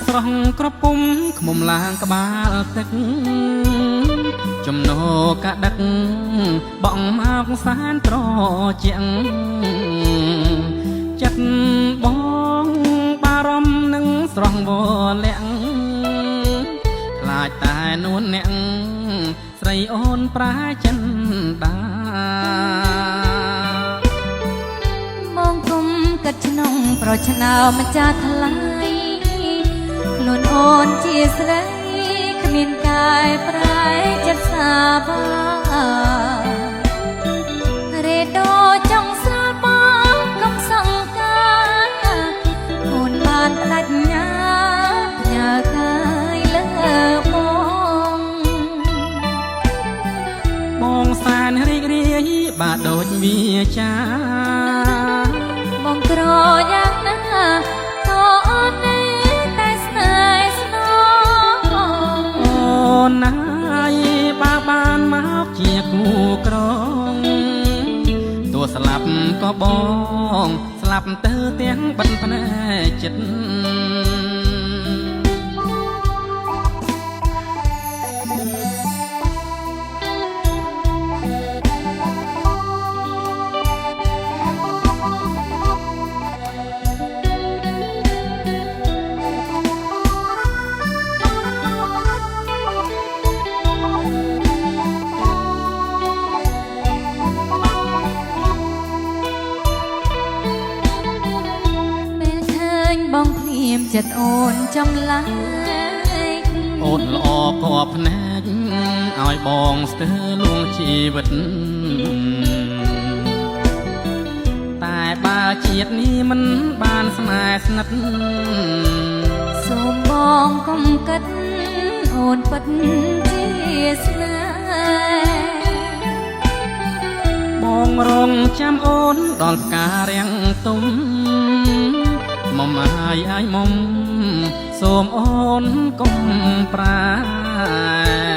ស្រស់ក្រពុំខ្មុំឡើងក្បាលទឹកចំណោកាដឹកបងមកសានត្រជាងចិត្តបងបារម្ភនឹងស្រស់វលាក់ខ្លាចតែនួនអ្នកស្រីអូនប្រាចិនដាមកគុំកាត់ក្នុងប្រឆ្នោម្ចាស់ថ្លៃខ្លួនអូនជាស្រីគ្មានកាយប្រែចិត្តសាបារេដោចង់ស្រាលបងកុំសង្កាអូនបានផ្ដាច់ញ៉ាញ៉ាកាយលើបងសានរីករាយបាដូចវាចាបងក្រយ៉ាងណាក៏អូនតែស្នេហ៍ស្នងអូនណាយបើបានមកជាគូក្រងទោះស្លាប់ក៏បងស្លាប់ទៅទាំងបិទភ្នែកចិត្តបងភ្លាមចិត្តអូនចំឡាយអូនល្អកបភ្នែកឲ្យបងស្ទើរលួងជីវិតតែបើជាតិនេះមិនបានស្នេហ៍ស្និទ្ធសូមបងកុំគិតអូនពិតជាស្នេហ៍បងរងចាំអូនដល់ផ្ការាំងទុំមុំអាយមុំសូមអូនកុំប្រា